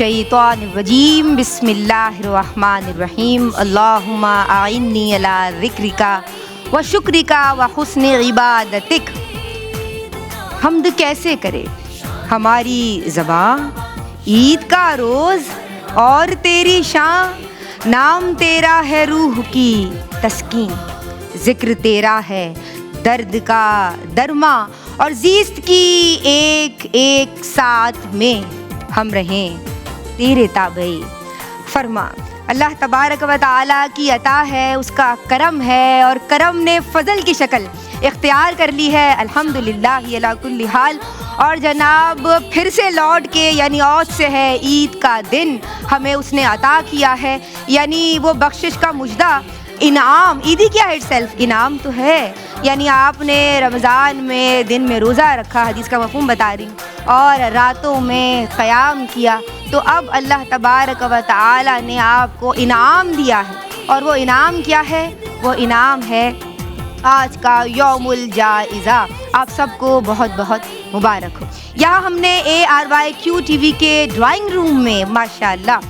मिनश्शैतानिर्रजीम बिस्मिल्लाहिर्रहमानिर्रहीम अल्लाहुम्मा आइन्नी अला ज़िक्रिका व शुक्रिका व हुस्न इबादतिक। हम्द कैसे करे हमारी ज़बां ईद का रोज़ और तेरी शान, नाम तेरा है रूह की तस्कीन, ज़िक्र तेरा है दर्द का दरमा और ज़ीस्त की एक एक साथ में हम रहें तेरे ताबे फरमा। अल्लाह तबारक व तआला की अता है, उसका करम है और करम ने फ़ज़ल की शक्ल इख्तियार कर ली है। अल्हम्दुलिल्लाह अला कुल्ली हाल। और जनाब फिर से लौट के यानी औज से है ईद का दिन हमें उसने अता किया है, यानी वो बख्शिश का मुजदा इनाम। ईदी क्या है इटसेल्फ, इनाम तो है। यानी आपने रमज़ान में दिन में रोज़ा रखा, हदीस का मफ़हूम बता रही, और रातों में क़याम किया, तो अब अल्लाह तबारक व तआला ने आपको इनाम दिया है। और वो इनाम क्या है? वो इनाम है आज का यौमुल जाइज़ा। आप सबको बहुत बहुत मुबारक हो। यहाँ हमने ARYQ TV के ड्राइंग रूम में माशाअल्लाह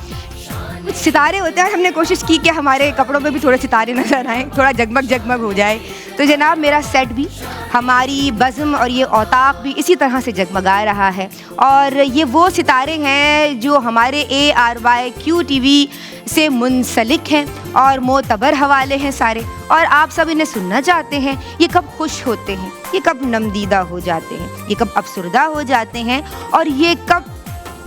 कुछ सितारे होते हैं, हमने कोशिश की कि हमारे कपड़ों पे भी थोड़े सितारे नज़र आएँ, थोड़ा जगमग जगमग हो जाए। तो जनाब मेरा सेट भी, हमारी बज़्म और ये औताक भी इसी तरह से जगमगा रहा है। और ये वो सितारे हैं जो हमारे ARYQ TV से मुंसलिक हैं और मोतबर हवाले हैं सारे, और आप सब इन्हें सुनना चाहते हैं। ये कब खुश होते हैं, ये कब नमदीदा हो जाते हैं, ये कब अफसरदा हो जाते हैं, और ये कब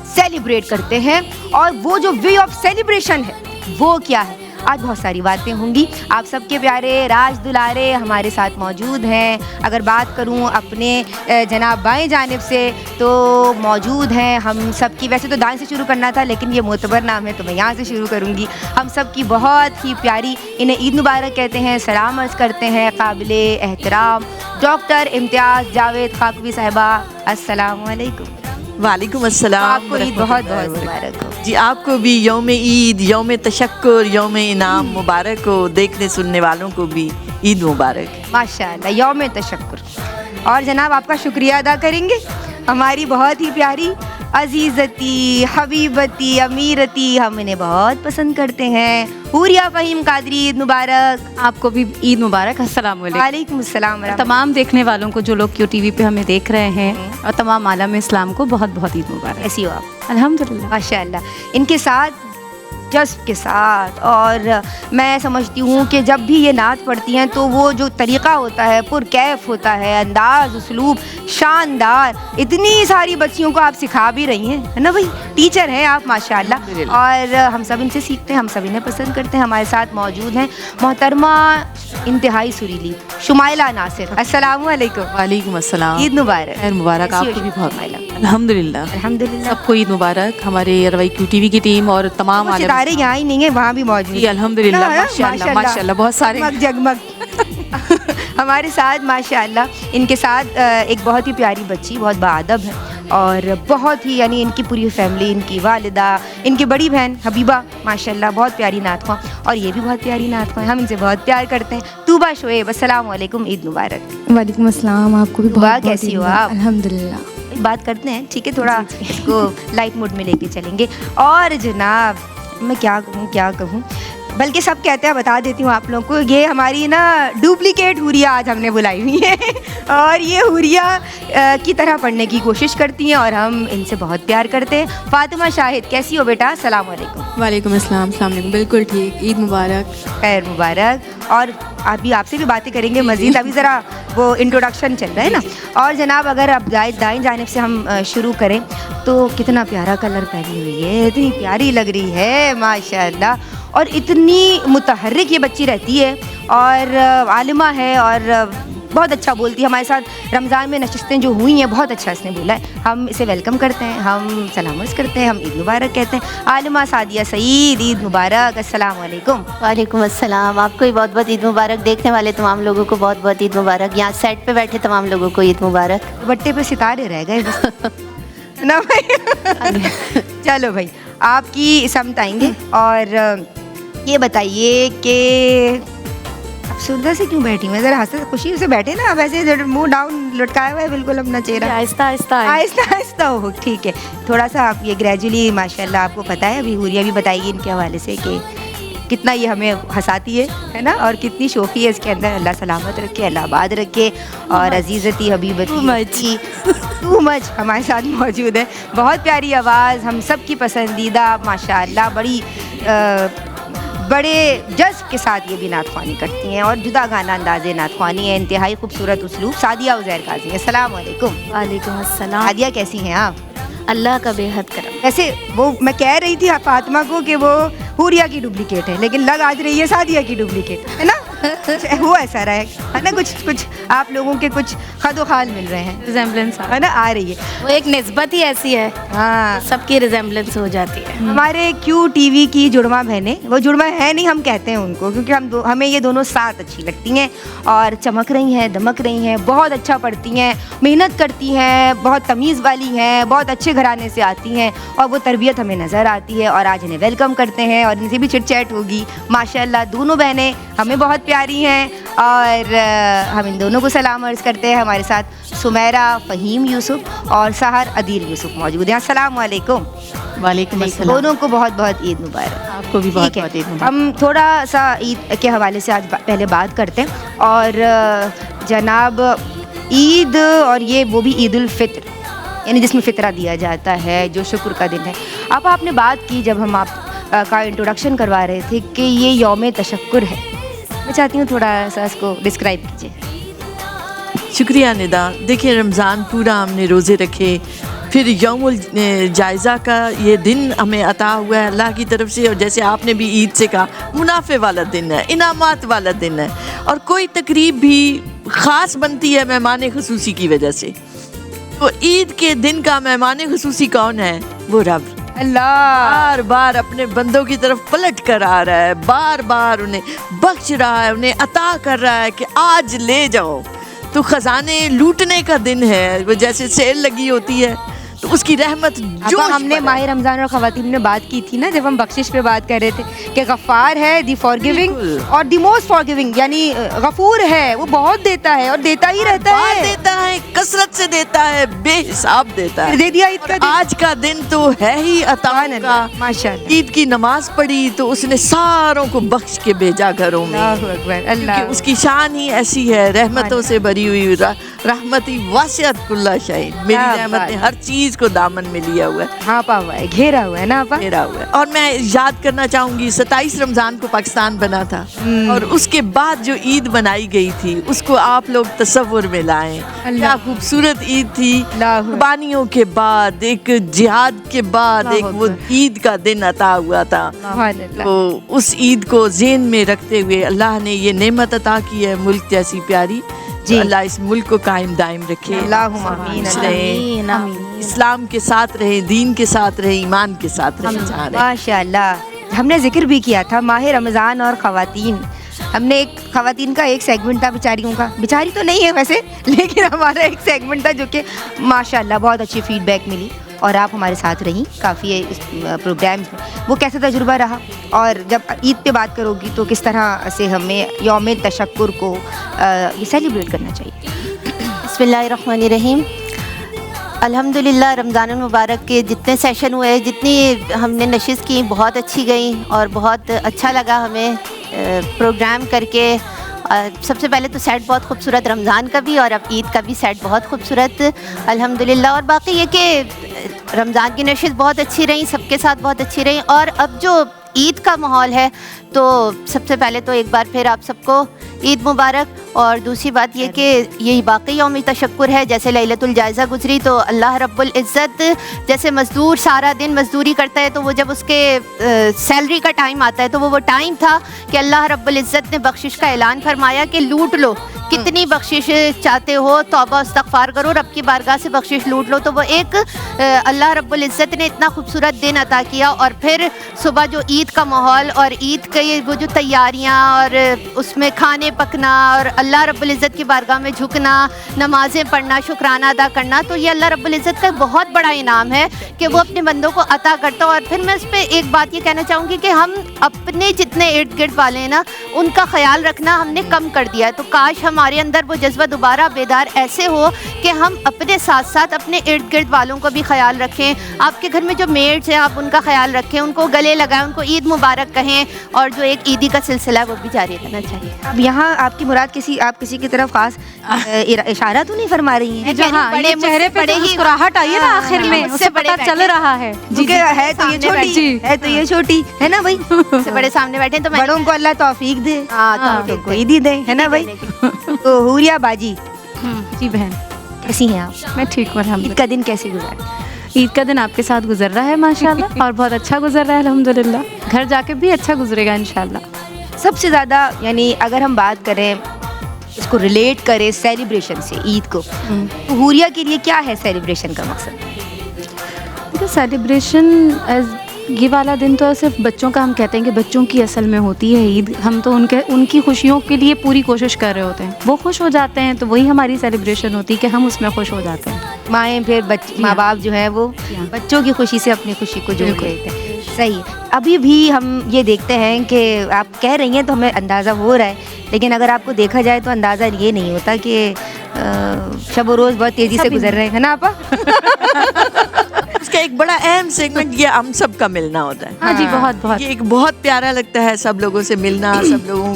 सेलिब्रेट करते हैं, और वो जो वे ऑफ सेलिब्रेशन है वो क्या है। आज बहुत सारी बातें होंगी। आप सबके प्यारे राज दुलारे हमारे साथ मौजूद हैं। अगर बात करूं अपने जनाब बाएं जानिब से तो मौजूद हैं हम सब की, वैसे तो दाएं से शुरू करना था लेकिन ये मोतबर नाम है तो मैं यहाँ से शुरू करूँगी। हम सब की बहुत ही प्यारी, इन्हें ईद मुबारक कहते हैं, सलाम अर्ज़ करते हैं काबिले एहतराम डॉक्टर इम्तियाज़ जावेद खाकवी साहिबा। अस्सलामु अलैकुम। वालेकुम अस्सलाम। आपको ईद बहुत बहुत मुबारक हो। जी आपको भी यौम ईद, यौम तशक्कुर, यौम इनाम मुबारक हो। देखने सुनने वालों को भी ईद मुबारक। माशाअल्लाह, यौम तशक्कुर। और जनाब आपका शुक्रिया अदा करेंगे, हमारी बहुत ही प्यारी अजीज़ती, हबीबती, अमीरती, हम इन्हें बहुत पसंद करते हैं। हुरिया फ़हीम कादरी, ईद मुबारक। आपको भी ईद मुबारक। अस्सलाम वालेकुम अस्सलाम। तमाम देखने वालों को जो लोग QTV पे हमें देख रहे हैं और तमाम आलम इस्लाम को बहुत बहुत ईद मुबारक। ऐसी हो आप? अल्हम्दुलिल्लाह माशाअल्लाह। इनके साथ जज्ब के साथ, और मैं समझती हूँ कि जब भी ये नात पढ़ती हैं तो वो जो तरीक़ा होता है पुरकैफ होता है, अंदाज़ उसलूब शानदार। इतनी सारी बच्चियों को आप सिखा भी रही हैं, है ना भाई, टीचर हैं आप माशाअल्लाह। और हम सब इनसे सीखते हैं, हम सब इन्हें पसंद करते हैं। हमारे साथ मौजूद हैं मोहतरमा इंतहाई सुरीली शुमाइला नासिर। अस्सलामु अलैकुम। वालेकुम अस्सलाम। ईद मुबारक। खैर मुबारक आपको भी बहुत। अल्हम्दुलिल्लाह अल्हम्दुलिल्लाह। सबको ईद मुबारक। हमारे ARYQ TV की टीम और तमाम सितारे यहाँ ही नहीं है, वहाँ भी मौजूद जी अल्हम्दुलिल्लाह। माशाअल्लाह माशाअल्लाह बहुत सारे जगमग जगमग हमारे साथ माशाअल्लाह। इनके साथ एक बहुत ही प्यारी बच्ची, बहुत बाअदब है और बहुत ही, यानी इनकी पूरी फैमिली, इनकी वालिदा, इनकी बड़ी बहन हबीबा माशाअल्लाह बहुत प्यारी नात ख़्वां, और ये भी बहुत प्यारी नात ख़्वां, हम इनसे बहुत प्यार करते हैं। तूबा शोएब, अस्सलाम वालेकुम, ईद मुबारक। वालेकुम अस्सलाम। आपको भी बहुत कैसी हो आप? अल्हम्दुलिल्लाह। बात करते हैं, ठीक है, थोड़ा इसको लाइट मोड में लेके चलेंगे। और जनाब मैं क्या कहूँ, बल्कि सब कहते हैं, बता देती हूँ आप लोगों को, ये हमारी ना डुप्लीकेट हुरिया आज हमने बुलाई हुई है और ये हुरिया की तरह पढ़ने की कोशिश करती हैं और हम इनसे बहुत प्यार करते हैं। फातिमा शाहिद, कैसी हो बेटा? अस्सलाम वालेकुम। वालेकुम अस्सलाम। अस्सलाम वालेकुम। बिल्कुल ठीक। ईद मुबारक। खैर मुबारक। और अभी आपसे भी बातें करेंगे मज़ीद, अभी ज़रा वो इंट्रोडक्शन चल रहा है ना। और जनाब अगर अब दाएं जानिब से हम शुरू करें तो कितना प्यारा कलर पहनी हुई है, इतनी प्यारी लग रही है माशाअल्लाह, और इतनी मुतहर्रिक ये बच्ची रहती है और आलिमा है और बहुत अच्छा बोलती है। हमारे साथ रमज़ान में नशिस्तें जो हुई हैं बहुत अच्छा इसने बोला है। हम इसे वेलकम करते हैं, हम सलामत करते हैं, हम ईद मुबारक कहते हैं। आलिमा सादिया सईद, ईद मुबारक। अस्सलाम वालेकुम। वालेकुम अस्सलाम। आपको भी बहुत बहुत ईद मुबारक। देखने वाले तमाम लोगों को बहुत बहुत ईद मुबारक। यहाँ सेट पे बैठे तमाम लोगों को ईद मुबारक। बट्टे पे सितारे रह गए बस ना भाई चलो भाई, आपकी समत आएंगे। और ये बताइए कि अफसरदा से क्यों बैठी हूँ? ज़रा हंस खुशी से बैठे ना, वैसे मुंह डाउन लटकाया हुआ है बिल्कुल अपना चेहरा। आहिस्ता आहिस्ता आहिस्ता आहिस्ता हो, ठीक है। थोड़ा सा आप ये ग्रेजुअली, माशाल्लाह आपको पता है, अभी हुरिया भी बताइए इनके हवाले से कि कितना ये हमें हंसाती है ना, और कितनी शोखी है इसके अंदर। अल्लाह सलामत रखे, अल्लाह आबाद रखे। और अजीज़ती हबीबती टू मच हमारे साथ मौजूद है। बहुत प्यारी आवाज़, हम सब की पसंदीदा, माशाल्लाह बड़ी बड़े जज्ब के साथ ये भी नातख्वानी करती हैं और जुदा गाना अंदाज़े नातख्वानी है, इंतहाई खूबसूरत उसलूब। सादिया उज़ैर काज़ी, अस्सलाम वालेकुम। वालेकुम अस्सलाम। सादिया कैसी हैं आप? अल्लाह का बेहद करम। वैसे वो मैं कह रही थी फातिमा को कि वो हुरिया की डुप्लीकेट है, लेकिन लग आज रही है सादिया की डुप्लीकेट, है ना? वो ऐसा रहा है ना, कुछ आप लोगों के कुछ खदो खाल मिल रहे हैं, रिजेम्बलेंस है ना, आ रही है। वो एक निस्बत ही ऐसी है, हाँ, सबकी रिजेम्बलेंस हो जाती है। हमारे क्यू टीवी की जुड़वा बहनें, वो जुड़वा है नहीं हम कहते हैं उनको, क्योंकि हमें ये दोनों साथ अच्छी लगती हैं और चमक रही हैं, दमक रही हैं, बहुत अच्छा पढ़ती हैं, मेहनत करती हैं, बहुत तमीज़ वाली हैं, बहुत अच्छे घराने से आती हैं और वो तरबियत हमें नज़र आती है। और आज इन्हें वेलकम करते हैं और इनसे भी चिट चैट होगी। माशाल्लाह दोनों बहनें हमें बहुत प्यारी हैं और हम इन दोनों को सलाम अर्ज़ करते हैं। हमारे साथ सुमेरा फ़हीम यूसुफ और सहर अदील यूसुफ मौजूद हैं। अस्सलाम वालेकुम। वालेकुम अस्सलाम। दोनों को बहुत बहुत ईद मुबारक। आपको भी बहुत ठीक है, बहुत ईद मुबारक। हम थोड़ा सा ईद के हवाले से आज पहले बात करते हैं। और जनाब ईद, और ये वो भी ईद उल फित्र, यानी जिसमें फ़ितरा दिया जाता है, जो शुक्र का दिन है। अब आपने बात की जब हम आप का इंट्रोडक्शन करवा रहे थे कि ये यौम तशक्कुर है, मैं चाहती हूँ थोड़ा सा इसको डिस्क्राइब कीजिए। शुक्रिया निदा। देखिए, रमज़ान पूरा हमने रोज़े रखे, फिर यौमुल जायज़ा का ये दिन हमें अता हुआ है अल्लाह की तरफ से। और जैसे आपने भी ईद से कहा, मुनाफे वाला दिन है, इनामात वाला दिन है, और कोई तकरीब भी ख़ास बनती है मेहमान ख़ुसूसी की वजह से। तो ईद के दिन का मेहमान ख़ुसूसी कौन है? वो रब। अल्लाह बार बार अपने बंदों की तरफ पलट कर आ रहा है, बार बार उन्हें बख्श रहा है, उन्हें अता कर रहा है कि आज ले जाओ। तो ख़जाने लूटने का दिन है, वो जैसे सेल लगी होती है, तो उसकी रहमत जो हमने माह रमज़ान और ख़वातीन में बात की थी ना, जब हम बख्शिश पे बात कर रहे थे कि गफ़ार है, दी फॉरगिविंग और दी मोस्ट फॉरगिविंग, यानी गफूर है, वो बहुत देता है और देता ही रहता है, देता है, कसरत से देता है, बेहिसाब देता है। दे दिया ईद का दिन। आज का दिन तो है ही अता का। माशाअल्लाह। ईद की नमाज पढ़ी तो उसने सारों को बख्श के भेजा घरों में। अल्लाहु अकबर, अल्लाह। क्योंकि उसकी शान ही ऐसी है, रहमतों से भरी हुई, रहमती वासियत कुल्ला शहीद। मेरी रहमत ने हर चीज को दामन में लिया हुआ है, हाँपा हुआ है, घेरा हुआ है ना, आपा घेरा हुआ है। और मैं याद करना चाहूंगी, 27 रमजान को पाकिस्तान बना था, और उसके बाद जो ईद बनाई गई थी उसको आप लोग तसव्वुर में लाएं। क्या खूबसूरत ईद थी। कुर्बानियों के बाद, एक जिहाद के बाद एक वो ईद का दिन अता हुआ था। तो उस ईद को ज़हन में रखते हुए अल्लाह ने ये नेमत अता की है, मुल्क जैसी प्यारी। जी, अल्लाह इस मुल्क को कायम दायम रखे, इस्लाम के साथ रहे, दीन के साथ रहे, ईमान के साथ रहे। माशाअल्लाह। हमने जिक्र भी किया था माह रमज़ान और ख़वातीन। हमने एक ख़वातीन का एक सेगमेंट था, बेचारियों का, बेचारी तो नहीं है वैसे, लेकिन हमारा एक सेगमेंट था जो कि माशाअल्लाह बहुत अच्छी फीडबैक मिली और आप हमारे साथ रहीं काफ़ी इस प्रोग्राम्स में। वो कैसा तजुर्बा रहा, और जब ईद पे बात करोगी तो किस तरह से हमें यौम तशक्कुर को ये सेलिब्रेट करना चाहिए? बिस्मिल्लाहिर्रहमानिर्रहीम। अल्हम्दुलिल्लाह, रमज़ान मुबारक के जितने सेशन हुए, जितनी हमने नशिस्त की, बहुत अच्छी गई और बहुत अच्छा लगा हमें प्रोग्राम करके। सबसे पहले तो सेट बहुत खूबसूरत, रमज़ान का भी और अब ईद का भी सेट बहुत खूबसूरत अल्हम्दुलिल्लाह। और बाकी ये कि रमज़ान की नशिस्त बहुत अच्छी रही, सबके साथ बहुत अच्छी रही। और अब जो ईद का माहौल है, तो सबसे पहले तो एक बार फिर आप सबको ईद मुबारक। और दूसरी बात ये कि यही बाकी यौम तशक्कुर है। जैसे लैलतुल जायज़ा गुजरी तो अल्लाह रब्बुल इज़्ज़त, जैसे मज़दूर सारा दिन मज़दूरी करता है, तो वो जब उसके सैलरी का टाइम आता है, तो वो टाइम था कि अल्लाह रब्बुल इज़्ज़त ने बख्शिश का ऐलान फरमाया कि लूट लो, कितनी बख्शिश चाहते हो, तौबा इस्तग़फ़ार करो, रब की बारगाह से बख्शिश लूट लो। तो वो एक अल्लाह रब्बुल इज़्ज़त ने इतना खूबसूरत दिन अता किया। और फिर सुबह जो ईद का माहौल और ईद के वो जो तैयारियाँ और उसमें खाने पकना, और اللہ رب العزت کی بارگاہ میں جھکنا, نمازیں پڑھنا, شکرانہ ادا کرنا, تو یہ اللہ رب العزت کا بہت بڑا انعام ہے کہ وہ اپنے بندوں کو عطا کرتا. اور پھر میں اس پہ ایک بات یہ کہنا چاہوں گی کہ ہم اپنے جتنے ارد گرد والے ہیں نا ان کا خیال رکھنا ہم نے کم کر دیا ہے. تو کاش ہمارے اندر وہ جذبہ دوبارہ بیدار ایسے ہو کہ ہم اپنے ساتھ ساتھ اپنے ارد گرد والوں کو بھی خیال رکھیں. آپ کے گھر میں جو میڈس ہیں آپ ان کا خیال رکھیں, ان کو گلے لگائیں, ان کو عید مبارک کہیں, اور جو ایک عیدی کا سلسلہ ہے وہ بھی جاری رہنا چاہیے. اب یہاں آپ کی مراد آپ کسی کی طرف خاص اشارہ تو نہیں فرما رہی ہیں؟ جو ہاں یہ چہرے پہ جو مسکراہٹ آئی ہے نا آخر میں, اس سے پتہ چل رہا ہے ہے تو یہ چھوٹی ہے, تو یہ چھوٹی ہے نا بھائی, سے بڑے سامنے بیٹھے تو بڑوں کو اللہ توفیق دے, ہاں کو عیدی دے, ہے نا بھائی. تو حوریہ باجی جی بہن کیسی ہیں آپ؟ میں ٹھیک ہوں الحمد عید کا دن کیسے گزرا؟ عید کا دن آپ کے ساتھ گزر رہا ہے ماشاءاللہ, اور بہت اچھا گزر رہا ہے الحمدللہ. گھر جا کے بھی اچھا گزرے گا انشاءاللہ. سب سے زیادہ یعنی اگر ہم بات کریں اس کو ریلیٹ کریں سیلیبریشن سے عید کو, تو حوریہ کے لیے کیا ہے سیلیبریشن کا مقصد؟ سیلیبریشن یہ والا دن تو صرف بچوں کا, ہم کہتے ہیں کہ بچوں کی اصل میں ہوتی ہے عید. ہم تو ان کی خوشیوں کے لیے پوری کوشش کر رہے ہوتے ہیں, وہ خوش ہو جاتے ہیں تو وہی ہماری سیلیبریشن ہوتی ہے کہ ہم اس میں خوش ہو جاتے ہیں. مائیں پھر ماں باپ جو ہیں وہ بچوں کی خوشی سے اپنی خوشی کو جوڑ لیتے ہیں. صحیح. ابھی بھی ہم یہ دیکھتے ہیں کہ آپ کہہ رہی ہیں تو ہمیں اندازہ ہو رہا ہے, لیکن اگر آپ کو دیکھا جائے تو اندازہ یہ نہیں ہوتا کہ شب و روز بہت تیزی سے گزر رہے ہیں نا آپا. اس کا ایک بڑا اہم سیگمنٹ یہ ہم سب کا ملنا ہوتا ہے. ہاں جی, بہت بہت یہ ایک بہت پیارا لگتا ہے سب لوگوں سے ملنا, سب لوگوں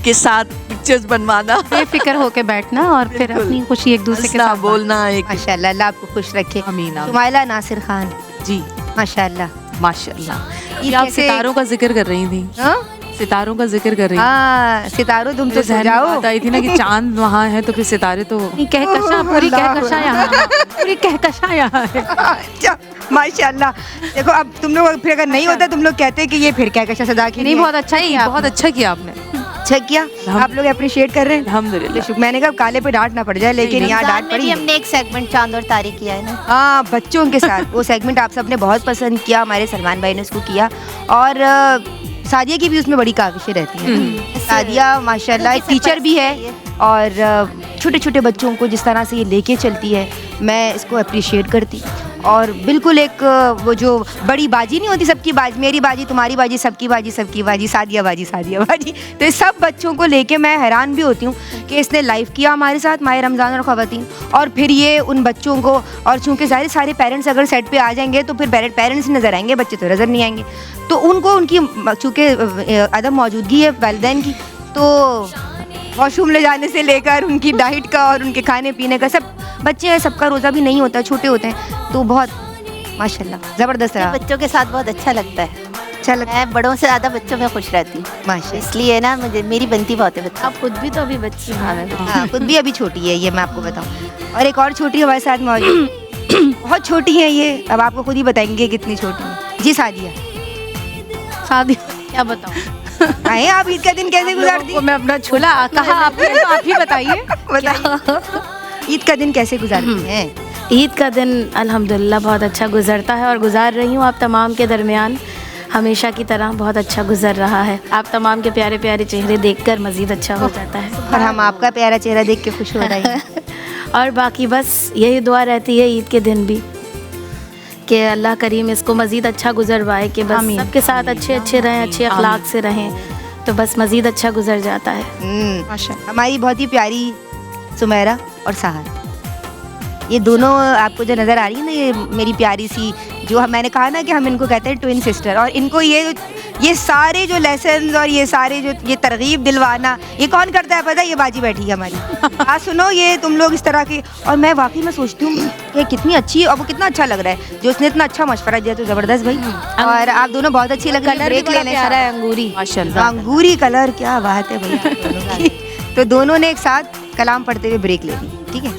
کے ساتھ پکچرز بنوانا, بے فکر ہو کے بیٹھنا, اور پھر اپنی خوشی ایک دوسرے کے ساتھ بولنا. ایک ماشاءاللہ, اللہ آپ کو خوش رکھے. آمین. سمیلہ ناصر خان جی ماشاءاللہ ماشاءاللہ. آپ ستاروں کا ذکر کر رہی تھی, ستاروں کا ذکر کر رہی تھی. ہاں ستاروں تم تو ذہن میں بات آئی تھی نا کہ چاند وہاں ہے تو پھر ستارے تو کہکشاں, پوری کہکشاں یہاں, پوری کہکشاں یہاں ہے. اچھا ماشاءاللہ. دیکھو اب تم لوگ پھر اگر نہیں ہوتا تم لوگ کہتے کہ یہ پھر کہکشاں صدا کی نہیں, بہت اچھا ہی, بہت اچھا کیا آپ نے. اچھا کیا آپ لوگ اپریشیٹ کر رہے ہیں الحمدللہ. میں نے کہا کالے پہ ڈانٹ نہ پڑ جائے, لیکن یہاں ڈانٹ پڑی. ہم نے ایک سیگمنٹ چاند اور تارے کیا ہے نا, ہاں بچوں کے ساتھ وہ سیگمنٹ آپ سب نے بہت پسند کیا, ہمارے سلمان بھائی نے اس کو کیا, اور سعدیہ کی بھی اس میں بڑی کاوشیں رہتی ہیں. سعدیہ ماشاءاللہ ایک ٹیچر بھی ہے, اور چھوٹے چھوٹے بچوں کو جس طرح سے یہ لے کے چلتی ہے میں اس کو اپریشیٹ کرتی. اور بالکل ایک وہ جو بڑی باجی نہیں ہوتی, سب کی باجی, میری باجی تمہاری باجی, سب کی باجی سب کی باجی, سعدیہ باجی سعدیہ باجی, تو اس سب بچوں کو لے کے میں حیران بھی ہوتی ہوں کہ اس نے لائف کیا ہمارے ساتھ ماہ رمضان اور خواتین, اور پھر یہ ان بچوں کو, اور چونکہ سارے پیرنٹس اگر سیٹ پہ آ جائیں گے تو پھر پیرنٹس نظر آئیں گے, بچے تو نظر نہیں آئیں گے, تو ان کو ان کی چونکہ عدم موجودگی ہے والدین کی, تو واش روم لے جانے سے لے کر ان کی ڈائٹ کا اور ان کے کھانے پینے کا, سب بچے ہیں, سب کا روزہ بھی نہیں ہوتا, چھوٹے ہوتے ہیں, تو بہت ماشاءاللہ زبردست رہا. بچوں کے ساتھ بہت اچھا لگتا ہے. اچھا لگتا ہے, میں بڑوں سے زیادہ بچوں میں خوش رہتی ہوں ماشاءاللہ. اس لیے نا مجھے میری بنتی بہت ہے بچوں. آپ خود بھی تو ابھی بچی ہیں. ہاں خود بھی ابھی چھوٹی ہے, یہ میں آپ کو بتاؤں, اور ایک اور چھوٹی ہمارے ساتھ موجود, بہت چھوٹی ہے یہ, اب آپ کو خود ہی بتائیں گے کتنی چھوٹی ہے. جی سعدیہ کیا بتاؤں, آئے آپ عید کا دن کیسے گزارتی؟ میں اپنا چھولا کہا آپ نے, تو آپ ہی بتائیے عید کا دن کیسے گزارتی ہیں؟ عید کا دن الحمدللہ بہت اچھا گزرتا ہے, اور گزار رہی ہوں آپ تمام کے درمیان ہمیشہ کی طرح بہت اچھا گزر رہا ہے. آپ تمام کے پیارے پیارے چہرے دیکھ کر مزید اچھا ہو جاتا ہے, اور ہم آپ کا پیارا چہرہ دیکھ کے خوش ہو رہے ہیں. اور باقی بس یہی دعا رہتی ہے عید کے دن بھی کہ اللہ کریم اس کو مزید اچھا گزروائے, کہ بس سب کے ساتھ اچھے رہیں, اچھے اخلاق سے رہیں, تو بس مزید اچھا گزر جاتا ہے. ہماری بہت ہی پیاری سمیرہ اور سحر, یہ دونوں آپ کو جو نظر آ رہی ہے نا, یہ میری پیاری سی, جو میں نے کہا نا کہ ہم ان کو کہتے ہیں ٹوین سسٹر, اور ان کو یہ سارے جو لیسنز اور یہ سارے جو یہ ترغیب دلوانا, یہ کون کرتا ہے پتہ ہے؟ یہ باجی بیٹھی ہے ہماری. سنو یہ تم لوگ اس طرح کے, اور میں واقعی میں سوچتی ہوں کہ کتنی اچھی, اور وہ کتنا اچھا لگ رہا ہے جو اس نے اتنا اچھا مشورہ دیا, تو زبردست بھائی. اور آپ دونوں بہت اچھی لگ رہی ہیں, بریک لے لیں. انگوری ماشاءاللہ, انگوری کلر, کیا بات ہے بھائی. تو دونوں نے ایک ساتھ کلام پڑھتے ہوئے بریک لے لی, ٹھیک ہے.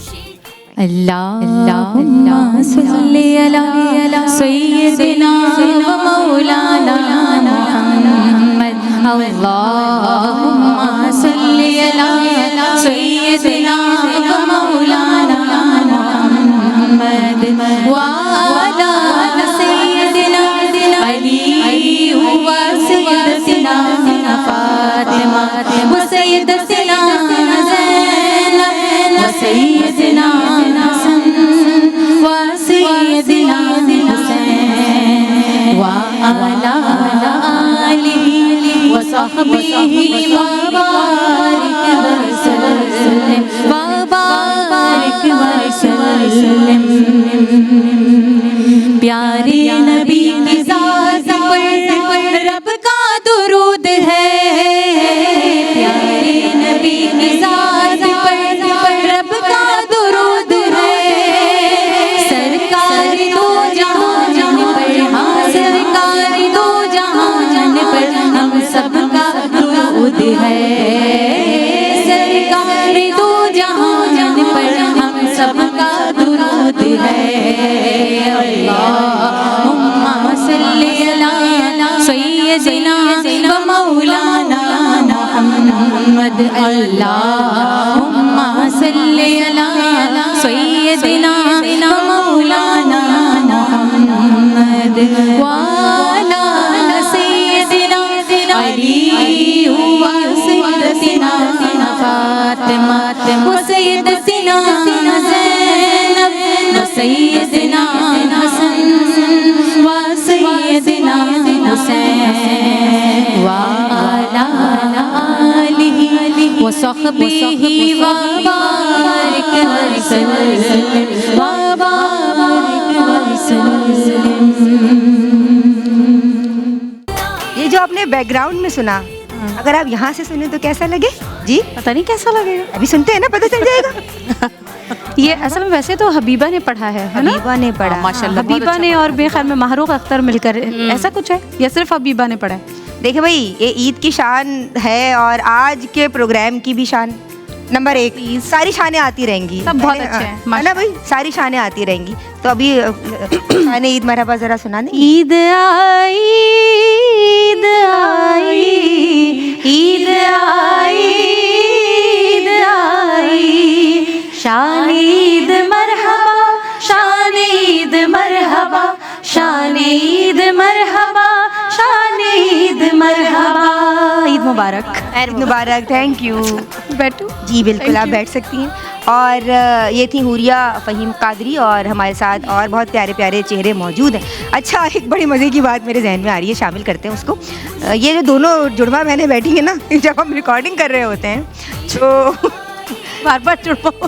اللہم صلی علی سیدنا و مولانا محمد. اللہم صلی علی سیدنا و مولانا محمد وعلی سیدنا علی و سیدتنا فاطمہ و سیدتنا وصحبه وبارك وسلم وبارك وسلم. پیارے نبی کی ذات پر رب کا درود ہے. پیارے نبی کی ذات پر رب کا درود ہے. سرکار دو جہان پر ہاں سرکار دو جہان پر ہم سب کا درود ہے. سرکار دو جہان پر ہم سب کا درود ہے. اللہم صلی علی سیدنا و مولانا محمد. اللہم صلی علی سیدنا و مولانا محمد وعلی سیدنا علی و سیدتنا فاطمہ و سیدتنا زینب و سیدنا حسن و سیدنا حسین وعلی آلہ وصحبہ وبارک وسلم وبارک وسلم. یہ جو آپ نے بیک گراؤنڈ میں سنا، اگر آپ یہاں سے سنیں تو کیسا لگے جی؟ پتہ نہیں کیسا لگے گا. ابھی سنتے ہیں نا، پتہ چل جائے گا. یہ اصل میں ویسے تو حبیبہ نے پڑھا ہے نا؟ حبیبہ نے پڑھا ماشاءاللہ. حبیبہ نے اور بے خیال میں محروق اختر مل کر ایسا کچھ ہے یا صرف حبیبہ نے پڑھا ہے؟ دیکھیں بھائی، یہ عید کی شان ہے اور آج کے پروگرام کی بھی شان نمبر 1. ساری شانیں آتی رہیں گی. سب بہت اچھے ہیں ہے نا بھائی، ساری شانیں آتی رہیں گی. تو ابھی شان عید مرحبا ذرا سنا دیں. عید آئی عید آئی عید آئی عید آئی شان عید مرحبا شان عید مرحبا شان عید مرحبا شان عید مرحبا. عید مبارک. عید مبارک. Thank you. بیٹھو جی بالکل، آپ بیٹھ سکتی ہیں. اور یہ تھی حوریہ فہیم قادری، اور ہمارے ساتھ اور بہت پیارے پیارے چہرے موجود ہیں. اچھا، ایک بڑی مزے کی بات میرے ذہن میں آ رہی ہے، شامل کرتے ہیں اس کو. یہ جو دونوں جڑواں بہنیں بیٹھی ہیں نا، جب ہم ریکارڈنگ کر رہے ہوتے ہیں تو بار بار جڑواؤ.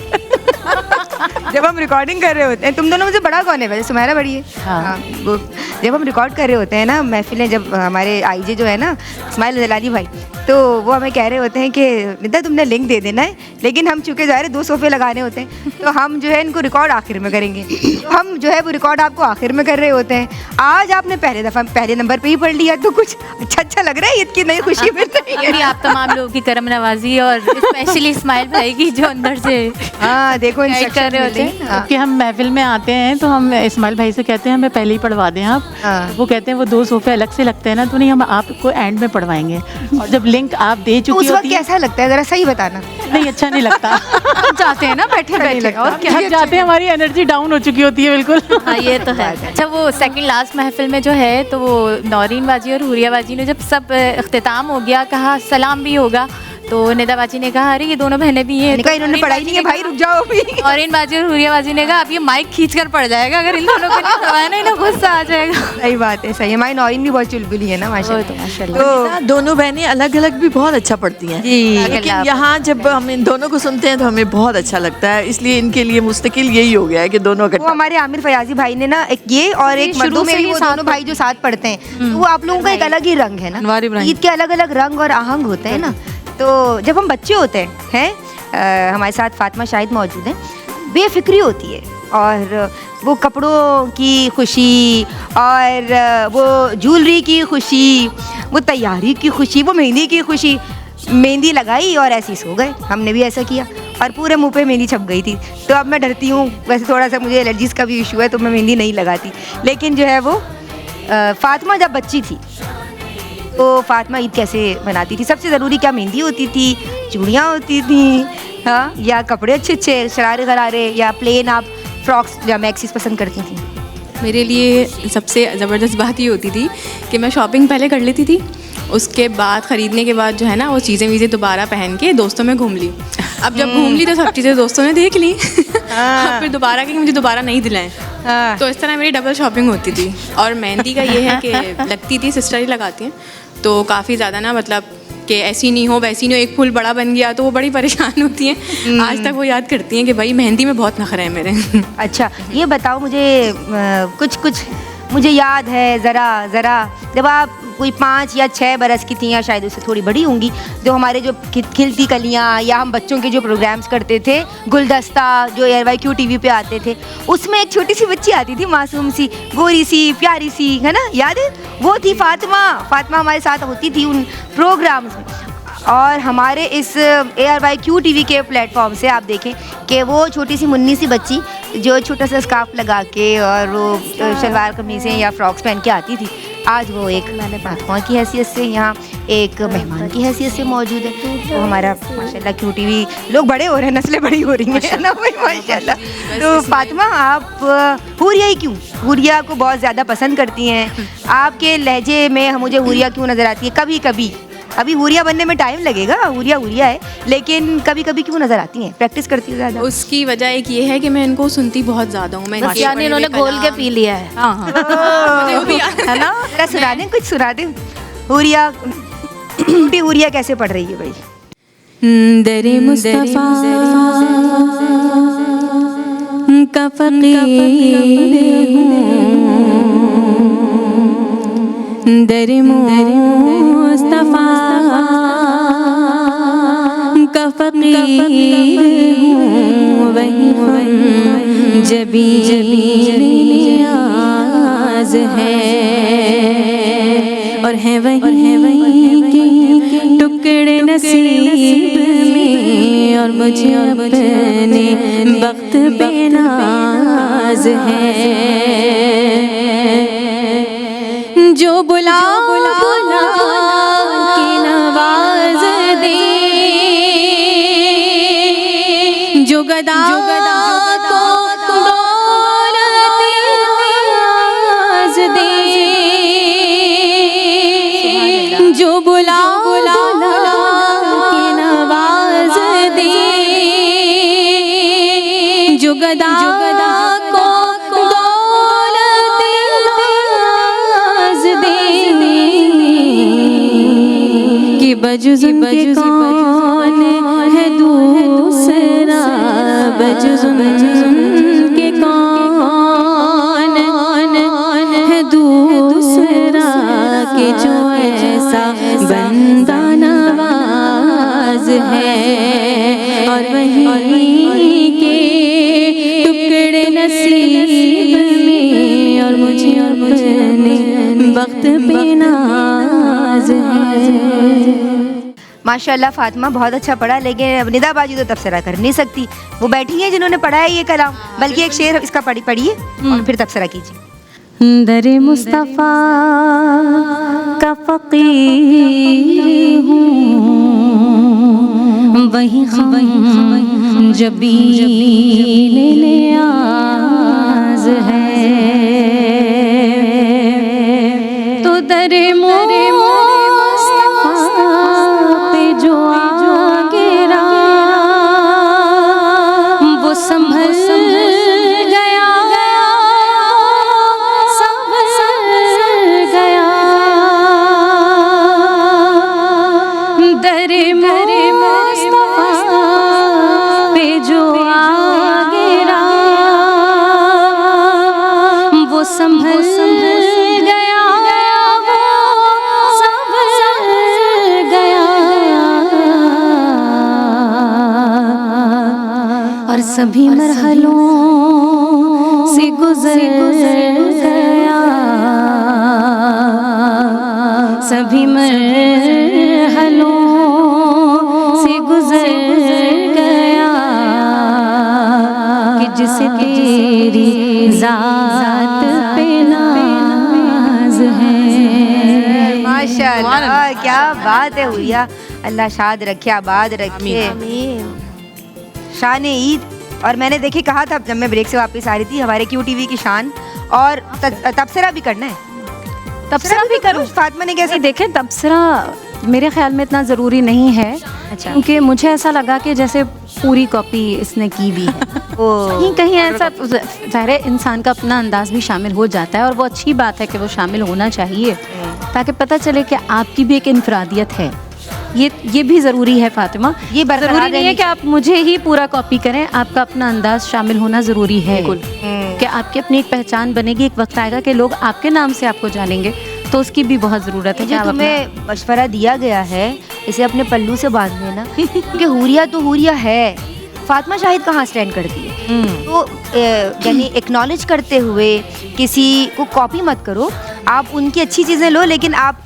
جب ہم ریکارڈنگ کر رہے ہوتے ہیں، تم دونوں میں سے بڑا کون ہے ویسے؟ سمیرا بڑی ہے. ہاں، وہ جب ہم ریکارڈ کر رہے ہوتے ہیں نا محفلیں، جب ہمارے آئی جے جو ہے نا اسماعیل جلالی بھائی، تو وہ ہمیں کہہ رہے ہوتے ہیں کہ ندا تم نے لنک دے دینا ہے، لیکن ہم چونکہ ظاہر 2 صوفے لگانے ہوتے ہیں تو ہم جو ہے ان کو ریکارڈ آخر میں کریں گے. ہم جو ہے وہ ریکارڈ آپ کو آخر میں کر رہے ہوتے ہیں. آج آپ نے پہلے دفعہ پہلے نمبر پہ ہی پڑھ لیا تو کچھ اچھا لگ رہا ہے. عید کی نئی خوشی مل رہی ہے. ابھی آپ تمام لوگوں کی کرم نوازی اور اسپیشلی اسماعیل بھائی کی جو اندر سے ہاں دیکھو کر رہے ہوتے ہیں. کہ ہم محفل میں آتے ہیں تو ہم اسماعیل بھائی سے کہتے ہیں ہمیں پہلے ہی پڑھوا دیں آپ. وہ کہتے ہیں وہ 2 صوفے الگ سے لگتے ہیں نا، تو نہیں، ہم آپ کو اینڈ میں پڑھوائیں گے. اور جب لنک آپ دے چکی اس وقت کیسا لگتا ہے ذرا صحیح بتانا. نہیں، اچھا نہیں لگتا. چاہتے ہیں نا بیٹھے بیٹھے اور تھک جاتے ہیں، ہماری انرجی ڈاؤن ہو چکی ہوتی ہے بالکل. ہاں یہ تو ہے. اچھا، وہ سیکنڈ لاسٹ محفل میں جو ہے تو وہ نورین باجی اور حوریہ باجی نے جب سب اختتام ہو گیا، کہا سلام بھی ہوگا، تو ندا باجی نے کہا ارے یہ دونوں بہنیں بھی ہیں. انہوں نے پڑھائی نہیں ہے بھائی، رک جاؤ. نورین باجی اور حوریہ باجی نے کہا اب یہ مائک کھینچ کر پڑ جائے گا، اگر ان دونوں کو نہیں کروایا نا انہیں غصہ آ جائے گا. صحیح بات ہے، صحیح. ہماری نورین بھی بہت چلبلی ہے نا ماشاءاللہ. تو دونوں بہنیں الگ الگ بھی بہت اچھا پڑھتی ہیں. لیکن یہاں جب ہم ان دونوں کو سنتے ہیں تو ہمیں بہت اچھا لگتا ہے، اس لیے ان کے لیے مستقل یہی ہو گیا ہے کہ دونوں وہ ہمارے عامر فیاضی بھائی نے نا ایک یہ اور ایک مردوں میں بھی وہ دونوں بھائی جو ساتھ پڑھتے ہیں، وہ آپ لوگوں کا ایک الگ ہی رنگ ہے نا. عید کے الگ الگ رنگ اور آہنگ ہوتے ہیں نا. تو جب ہم بچے ہوتے ہیں ہمارے ساتھ فاطمہ شاہد موجود ہیں، بے فکری ہوتی ہے اور وہ کپڑوں کی خوشی اور وہ جولری کی خوشی، وہ تیاری کی خوشی، وہ مہندی کی خوشی. مہندی لگائی اور ایسے ہی سو گئے. ہم نے بھی ایسا کیا اور پورے منہ پہ مہندی چھپ گئی تھی. تو اب میں ڈرتی ہوں، ویسے تھوڑا سا مجھے الرجیز کا بھی ایشو ہے تو میں مہندی نہیں لگاتی. لیکن جو ہے وہ فاطمہ جب بچی تھی تو فاطمہ عید کیسے مناتی تھی؟ سب سے ضروری کیا مہندی ہوتی تھی، چوڑیاں ہوتی تھیں، ہاں، یا کپڑے اچھے شرارے غرارے، یا پلین آپ فراکس یا میکسیز پسند کرتی تھیں؟ میرے لیے سب سے زبردست بات یہ ہوتی تھی کہ میں شاپنگ پہلے کر لیتی تھی، اس کے بعد خریدنے کے بعد جو ہے نا وہ چیزیں دوبارہ پہن کے دوستوں میں گھوم لی. اب جب گھوم لی تو سب چیزیں دوستوں نے دیکھ لی، پھر دوبارہ کہ مجھے دوبارہ نہیں دلائیں. تو اس طرح میری ڈبل شاپنگ ہوتی تھی. اور مہندی کا یہ ہے کہ لگتی تھی، سسٹر ہی لگاتی ہیں، تو کافی زیادہ نا مطلب کہ ایسی نہیں ہو ویسی نہیں ہو, ایک پھول بڑا بن گیا تو وہ بڑی پریشان ہوتی ہیں. آج تک وہ یاد کرتی ہیں کہ بھائی مہندی میں بہت نخرے ہیں میرے. اچھا یہ بتاؤ مجھے, کچھ مجھے یاد ہے ذرا جب آپ کوئی 5 یا 6 برس کی تھیں یا شاید اس سے تھوڑی بڑی ہوں گی, جو ہمارے جو کھلتی کلیاں یا ہم بچوں کے جو پروگرامز کرتے تھے, گلدستہ جو ARYQ ٹی وی پہ آتے تھے, اس میں ایک چھوٹی سی بچی آتی تھی, معصوم سی, گوری سی, پیاری سی, ہے نا, یاد ہے؟ وہ تھی فاطمہ ہمارے ساتھ ہوتی تھی ان پروگرامز میں. اور ہمارے اس ARYQ ٹی وی کے پلیٹ فارم سے آپ دیکھیں کہ وہ چھوٹی سی منی سی بچی جو چھوٹا سا اسکارف لگا کے اور وہ شلوار قمیصیں یا فراکس پہن کے آتی تھی, آج وہ ایک فاطمہ کی حیثیت سے یہاں ایک مہمان کی حیثیت سے موجود ہے. تو ہمارا ماشاء اللہ QTV بھی لوگ بڑے ہو رہے ہیں, نسلیں بڑی ہو رہی ہیں نا بھائی ماشاء اللہ. تو فاطمہ آپ حوریہ ہی کیوں, حوریہ کو بہت زیادہ پسند کرتی ہیں, آپ کے لہجے میں مجھے حوریہ کیوں نظر آتی ہے کبھی کبھی؟ ابھی حوریہ بننے میں ٹائم لگے گا, حوریہ ہے, لیکن کبھی کبھی کیوں نظر آتی ہیں, پریکٹس کرتی ہے زیادہ؟ اس کی وجہ ایک یہ ہے کہ میں ان کو سنتی بہت زیادہ ہوں. میں یعنی انہوں نے گھول کے پی لیا ہے. ہے نا, سنا دیں, کچھ سنا دیں. حوریہ چھوٹی حوریہ کیسے پڑھ رہی ہے بھائی؟ در مصطفیٰ کا فقیر ہوں, در مصطفیٰ کا فقیر ہوں, وہی جبی نیاز ہے, اور ہے وہی کے ٹکڑے نصیب میں, اور مجھے اپنے وقت بے ناز ہے. جو بلا کے نواز دے, جو گدا کو دولت ناز دے, جو بلا کے نواز دے, جو گدا کو دولت ناز دے, کہ بجز ان کے کون ہے دوسرا, بجز ان کے کون ہے دوسرا, کہ جو ایسا بندہ نواز ہے, اور وہی کے ٹکڑے نصیب میں, اور مجھے اپنے وقت پہ ناز ہے. ماشاء اللہ فاطمہ بہت اچھا پڑھا, لیکن اب ندا باجی تو تبصرہ کر نہیں سکتی, وہ بیٹھی ہیں جنہوں نے پڑھا ہے یہ کلام, بلکہ ایک شعر اس کا پڑھیے اور پھر تبصرہ کیجیے. در مصطفیٰ کا فقیر ہوں, وہی جبی نیاز ہے, تو در مصطفیٰ پہ جو آ گرا, وہ سنبھل گیا, در مصطفیٰ پہ جو آ گرا, وہ سنبھل گیا, سنبھل گیا, اور سبھی مرحلوں سے گزر گیا, سبھی مرحلوں سے گزر گیا, کہ جسے تیری ذات پہ ناز ہے. ماشاء اللہ کیا بات ہے حوریہ, اللہ شاد رکھے, آباد رکھے. شان عید. اور میں نے دیکھے کہا تھا جب میں بریک سے واپس آ رہی تھی, ہمارے QTV کی شان, اور تبصرہ بھی کرنا ہے. تبصرہ بھی کروں فاطمہ نے کیسے دیکھیں, تبصرہ میرے خیال میں اتنا ضروری نہیں ہے, کیونکہ مجھے ایسا لگا کہ جیسے پوری کاپی اس نے کی بھی ہے. کہیں ایسا ظاہر انسان کا اپنا انداز بھی شامل ہو جاتا ہے, اور وہ اچھی بات ہے کہ وہ شامل ہونا چاہیے, تاکہ پتہ چلے کہ آپ کی بھی ایک انفرادیت ہے. ये भी ज़रूरी है फातिमा. ये बरकरार ज़रूरी नहीं है कि आप मुझे ही पूरा कॉपी करें, आपका अपना अंदाज शामिल होना ज़रूरी है. कि आपकी अपनी एक पहचान बनेगी. एक वक्त आएगा कि लोग आपके नाम से आपको जानेंगे, तो उसकी भी बहुत ज़रूरत है. जो तुम्हें मशवरा दिया गया है इसे अपने पल्लू से बांध लेना. क्योंकि हुरिया तो हुरिया है, फातिमा शाहिद कहाँ स्टैंड करती है. तो यानी एक्नॉलेज करते हुए किसी को कॉपी मत करो. आप उनकी अच्छी चीज़ें लो, लेकिन आप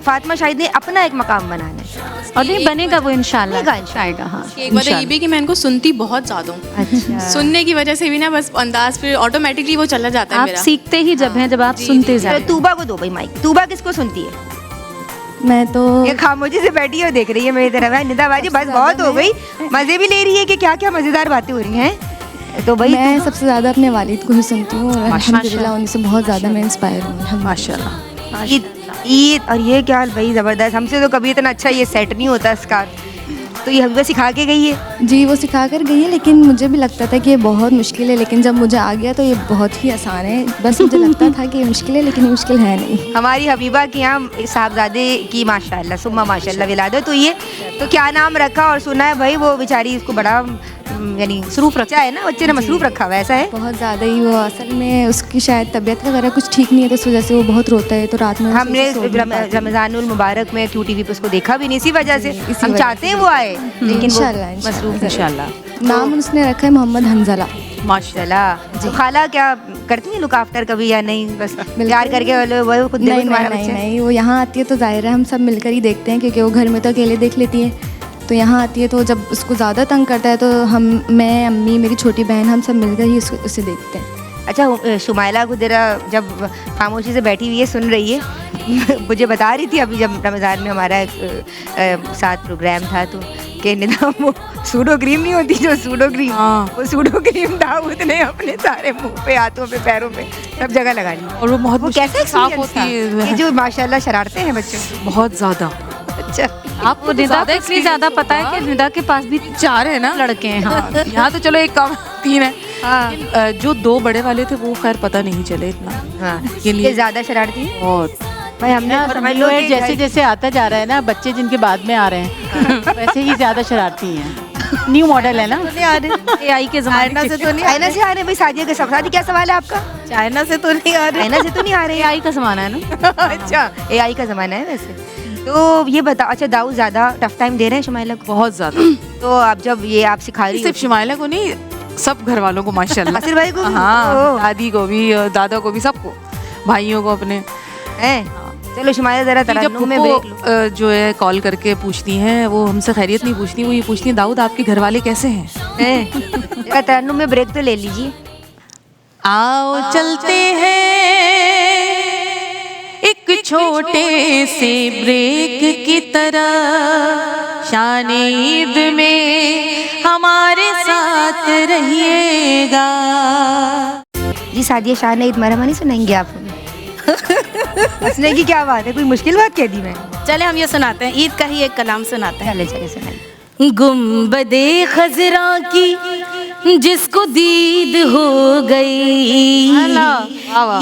फातिमा शाहिद ने अपना एक मकाम बनाना है. और नहीं बनेगा वो इंशाल्लाह आएगा. हाँ, एक बात ये भी कि मैं इनको सुनती बहुत ज़्यादा हूँ. अच्छा. सुनने की वजह से भी ना बस अंदाज फिर ऑटोमेटिकली वो चला जाता है आप मेरा. सीखते ही जब हैं, जब आप सुनते जाते. तूबा को दो भाई माइक. तूबा किसको सुनती है? मैं तो ये खामोशी से बैठी है और देख रही है मेरी तरफ. निदा बाजी बस बहुत हो गई. मजे भी ले रही है कि क्या क्या मजेदार बातें हो रही हैं. तो भाई मैं सबसे ज़्यादा अपने वालिद को ही सुनती हूँ और अल्हम्दुलिल्लाह उनसे बहुत ज़्यादा मैं इंस्पायर हूँ. माशाल्लाह. ईद और ये क्या भाई ज़बरदस्त. हमसे तो कभी इतना अच्छा ये सेट नहीं होता स्कार्फ. तो ये हमें सिखा के गई है. जी वो सिखा कर गई है, लेकिन मुझे भी लगता था कि ये बहुत मुश्किल है, लेकिन जब मुझे आ गया तो ये बहुत ही आसान है. बस मुझे लगता था कि ये मुश्किल है, लेकिन ये मुश्किल है नहीं. हमारी हबीबा के यहाँ साहबजादे की माशाल्लाह सुम्मा माशाल्लाह विलादत हुई है. तो क्या नाम रखा और सुना है भाई वो बेचारी इसको बड़ा यानी मसरूफ रखा है ना, बच्चे ने मसरूफ रखा हुआ है. ऐसा है बहुत ज़्यादा ही. वो असल में उसकी शायद तबीयत वगैरह कुछ ठीक नहीं है, तो इस वजह से वो बहुत रोता है. तो रात में हमने रमज़ानुल मुबारक में QTV पे उसको देखा भी नहीं. इसी वजह से हम चाहते हैं वो आए, लेकिन वो मसरूफ. इंशाल्लाह. नाम उसने रखा है मोहम्मद हंजला. माशाल्लाह. तो खाला क्या करती है लुक आफ्टर कभी या नहीं? बस प्यार करके वो खुद देखो तुम्हारा बच्चा. नहीं, वो यहाँ आती है तो जाहिर है हम सब मिलकर ही देखते हैं, क्योंकि वो घर में तो अकेले देख लेती है. तो यहाँ आती है तो जब उसको ज़्यादा तंग करता है तो मैं अम्मी मेरी छोटी बहन हम सब मिलकर ही उसे देखते हैं. अच्छा शुमाइला गुदेरा जब खामोशी से बैठी हुई है, सुन रही है. मुझे बता रही थी अभी जब रमज़ान में हमारा साथ प्रोग्राम था तो कि निदा वो सूडो क्रीम नहीं होती जो सूडो क्रीम, वो सूडो क्रीम दाऊद ने अपने सारे मुंह पे, हाथों पे, पैरों पे सब जगह लगा ली. और वो बहुत कैसे साफ होती है. ये जो माशाल्लाह शरारते हैं बच्चों की बहुत ज़्यादा. अच्छा. आपको निदा को इसलिए ज़्यादा पता है कि निदा के पास भी 4 है ना लड़के हैं. हाँ. यहाँ तो चलो एक कम 3 है. हाँ. जो 2 बड़े वाले थे वो खैर पता नहीं चले इतना. हाँ. के लिए ये ज़्यादा शरारती है. बहुत. भाई हमने समझ लो जैसे जैसे आता जा रहा है ना, बच्चे जिनके बाद में आ रहे हैं वैसे ही ज़्यादा शरारती हैं. न्यू मॉडल है ना. AI के ज़माने से तो नहीं. चाइना से आ रहे भाई. सादिया के शादी क्या सवाल है आपका? चाइना से तो नहीं आ रहे. चाइना से तो नहीं आ रहे. AI का ज़माना है ना. अच्छा AI का ज़माना है वैसे. तो ये बता. अच्छा दाऊद ज़्यादा टफ टाइम दे रहे हैं शुमाइला को? बहुत ज़्यादा. तो आप जब ये आप सिखा रही सिर्फ शुमाइला को नहीं, सब घर वालों को माशाल्लाह. आसिर भाई को? हाँ, दादी को भी, दादा को भी, सबको, भाइयों को अपने हैं. चलो शुमाइला जरा तरन्नुम में ब्रेक लो. जो है कॉल करके पूछती हैं, वो हमसे खैरियत नहीं पूछती, वो ये पूछती हैं दाऊद आपके घर वाले कैसे हैं. जरा तरन्नुम में ब्रेक तो ले लीजिए. आओ चलते हैं एक छोटे से ब्रेक की तरह, शान ईद में हमारे साथ रहिएगा. जी सादिया शान ईद मरहमा नहीं सुनाएंगे आप हमें? हंसने की क्या बात है? कोई मुश्किल बात कह दी मैं? चले हम ये सुनाते हैं, ईद का ही एक कलाम सुनाते हैं. चले चले सुनाइए. गुंबदे खजरा की जिसको दीद हो गई,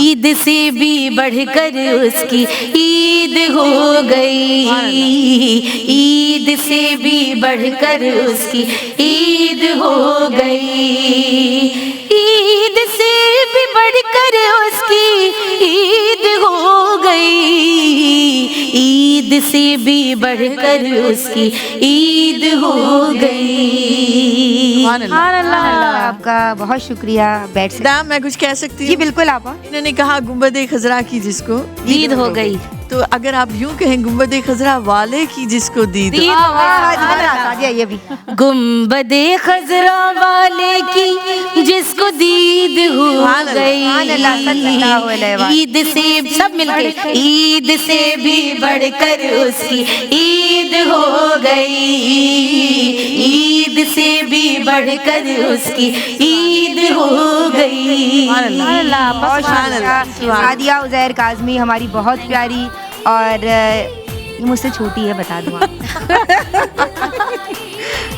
ईद से भी बढ़कर उसकी ईद हो गई. ईद से भी बढ़कर उसकी ईद हो गई. ईद से भी बढ़कर उसकी ईद हो गई. ईद से भी बढ़कर उसकी ईद हो गई. आपका बहुत शुक्रिया. बैठ से दाम मैं कुछ कह सकती जी हूँ? बिल्कुल. आप इन्होंने कहा गुंबदे खजरा की जिसको ईद हो गई. तो अगर आप यूं कहें गुंबदे खजरा वाले की जिसको दीद. सादिया ये भी. गुंबदे खजरा वाले की जिसको दीद हो गई. ईद से सब मिलकर ईद से भी बढ़कर उसकी ईद हो गई. ईद से भी बढ़कर उसकी ईद हो गई. सादिया उज़ैर काज़मी हमारी बहुत प्यारी, और ये मुझसे छोटी है बता दूँ.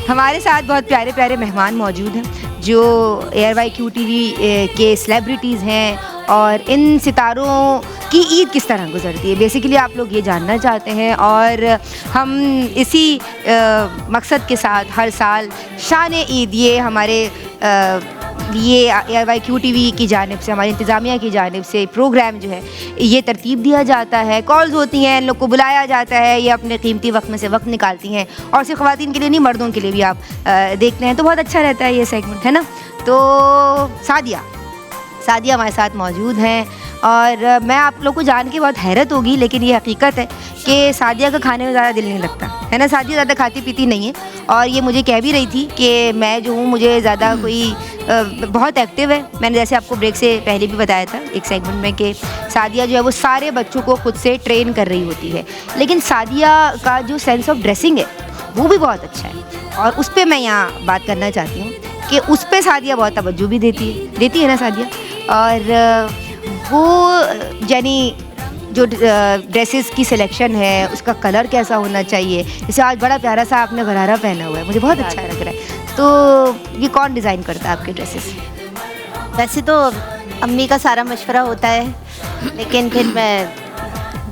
हमारे साथ बहुत प्यारे प्यारे मेहमान मौजूद हैं जो ARY QTV के सेलिब्रिटीज़ हैं اور ان ستاروں کی عید کس طرح گزرتی ہے. بیسیکلی آپ لوگ یہ جاننا چاہتے ہیں اور ہم اسی مقصد کے ساتھ ہر سال شان عید یہ ہمارے یہ AIYQ TV کی جانب سے, ہماری انتظامیہ کی جانب سے پروگرام جو ہے یہ ترتیب دیا جاتا ہے. کالز ہوتی ہیں, ان لوگ کو بلایا جاتا ہے, یہ اپنے قیمتی وقت میں سے وقت نکالتی ہیں, اور صرف خواتین کے لیے نہیں مردوں کے لیے بھی آپ دیکھتے ہیں, تو بہت اچھا رہتا ہے یہ سیگمنٹ, ہے نا. تو سعدیہ ہمارے ساتھ موجود ہیں, اور میں آپ لوگ کو جان کے بہت حیرت ہوگی, لیکن یہ حقیقت ہے کہ سعدیہ کا کھانے میں زیادہ دل نہیں لگتا ہے نا. سعدیہ زیادہ کھاتی پیتی نہیں ہے, اور یہ مجھے کہہ بھی رہی تھی کہ میں جو ہوں مجھے زیادہ کوئی بہت ایکٹیو ہے. میں نے جیسے آپ کو بریک سے پہلے بھی بتایا تھا ایک سیگمنٹ میں کہ سعدیہ جو ہے وہ سارے بچوں کو خود سے ٹرین کر رہی ہوتی ہے, لیکن سعدیہ کا جو سینس آف ڈریسنگ ہے وہ بھی بہت اچھا ہے, اور اس پہ میں یہاں بات کرنا چاہتی ہوں کہ اس پہ سعدیہ بہت توجہ بھی دیتی ہے نا سعدیہ. اور وہ یعنی جو ڈریسز کی سلیکشن ہے اس کا کلر کیسا ہونا چاہیے. جیسے آج بڑا پیارا سا آپ نے غرارہ پہنا ہوا ہے, مجھے بہت اچھا لگ رہا ہے. تو یہ کون ڈیزائن کرتا ہے آپ کے ڈریسز؟ ویسے تو امی کا سارا مشورہ ہوتا ہے, لیکن پھر میں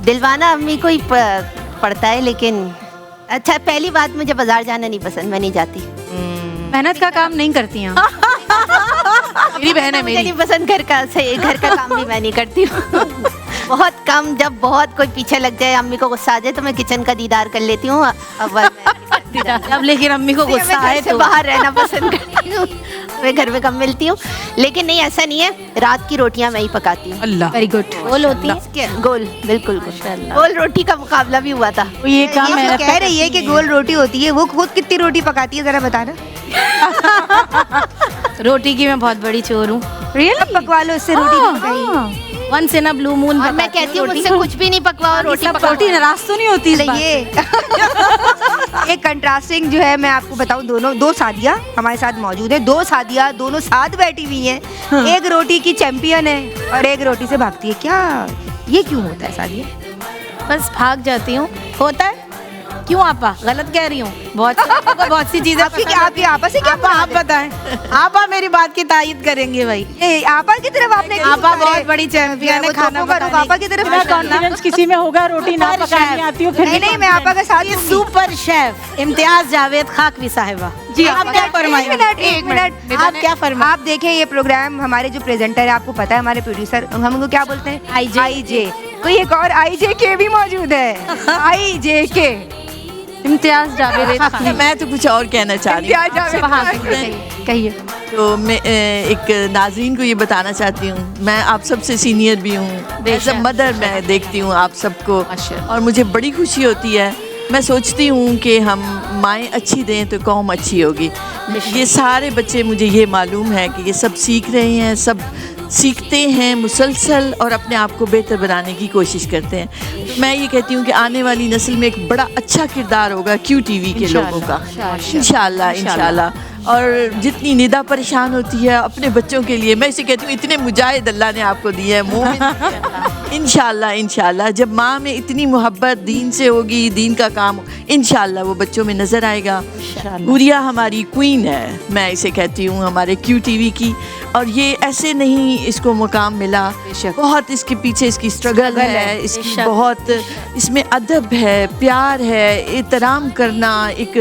دلوانا امی کو ہی پڑتا ہے. لیکن اچھا, پہلی بات مجھے بازار جانا نہیں پسند, میں نہیں جاتی. محنت کا کام نہیں کرتی ہیں میری بہن ہے, مجھے نہیں پسند گھر کا کام بھی میں نہیں کرتی ہوں. بہت کم, جب بہت کوئی پیچھے لگ جائے, امی کو غصہ آ جائے تو میں کچن کا دیدار کر لیتی ہوں. اب لیکن امی کو غصہ آئے تو باہر رہنا پسند کرتی ہوں, میں گھر میں کم ملتی ہوں. لیکن نہیں, ایسا نہیں ہے, رات کی روٹیاں میں ہی پکاتی ہوں. اللہ, ویری گڈ. گول ہوتی ہے, گول, بالکل گول روٹی کا مقابلہ بھی ہوا تھا. یہ کام جو کہہ رہی ہے کہ گول روٹی ہوتی ہے, وہ خود کتنی روٹی پکاتی ہے ذرا بتانا. روٹی کی میں بہت بڑی چور ہوں. ریئل پکوا لو اس سے روٹی پکائی. ونس ان بلو مون. اور میں کہتی ہوں مجھ سے کچھ بھی نہیں پکواؤ, روٹی ناراض تو نہیں ہوتی. یہ ایک کنٹراسٹنگ جو ہے میں آپ کو بتاؤں, دو سعدیہ ہمارے ساتھ موجود ہیں. دو سعدیہ دونوں ساتھ بیٹھی ہوئی ہیں, ایک روٹی کی چیمپئن ہے اور ایک روٹی سے بھاگتی ہے. کیا یہ کیوں ہوتا ہے سعدیہ؟ بس بھاگ جاتی ہوں. ہوتا ہے کیوں آپا؟ غلط کہہ رہی ہوں. بہت سی چیزیں آپ کی آپا سے کیا آپ بتائیں. آپا میری بات کی تائید کریں گے بھائی. آپا کی طرف آپ نے آپا بہت بڑی چیمپئن ہے کھانا پکانے. آپا کی طرف کانفیڈنس کسی میں ہوگا روٹی نہ پکانی آتی ہو پھر نہیں, میں آپا کے ساتھ سپر شیف امتیاز جاوید خاکوی صاحبہ. جی آپ کیا فرمائیں؟ ایک منٹ, آپ کیا فرمائیں؟ آپ دیکھیں یہ پروگرام, ہمارے جو پریزنٹر ہے آپ کو پتا ہے, ہمارے پروڈیوسر, ہم ان کو کیا بولتے ہیں؟ آئی جے. کوئی ایک اور IJK بھی موجود ہے, IJK, امتیاز جاوید. میں تو کچھ اور کہنا چاہ رہی ہوں. کہیے. تو میں ایک ناظرین کو یہ بتانا چاہتی ہوں, میں آپ سب سے سینئر بھی ہوں, ایز اے مدر میں دیکھتی ہوں آپ سب کو, اور مجھے بڑی خوشی ہوتی ہے. میں سوچتی ہوں کہ ہم مائیں اچھی دیں تو قوم اچھی ہوگی. یہ سارے بچے, مجھے یہ معلوم ہے کہ یہ سب سیکھ رہے ہیں, سب سیکھتے ہیں مسلسل اور اپنے آپ کو بہتر بنانے کی کوشش کرتے ہیں. تو میں یہ کہتی ہوں کہ آنے والی نسل میں ایک بڑا اچھا کردار ہوگا QTV کے لوگوں کا, انشاءاللہ. اور جتنی ندا پریشان ہوتی ہے اپنے بچوں کے لیے, میں اسے کہتی ہوں اتنے مجاہد اللہ نے آپ کو دیے ہیں, انشاءاللہ جب ماں میں اتنی محبت دین سے ہوگی, دین کا کام, انشاءاللہ وہ بچوں میں نظر آئے گا. حوریہ ہماری کوئین ہے, میں اسے کہتی ہوں, ہمارے QTV کی, اور یہ ایسے نہیں اس کو مقام ملا, بہت اس کے پیچھے اس کی اسٹرگل ہے, اس کی بہت, اس میں ادب ہے, پیار ہے, احترام کرنا, ایک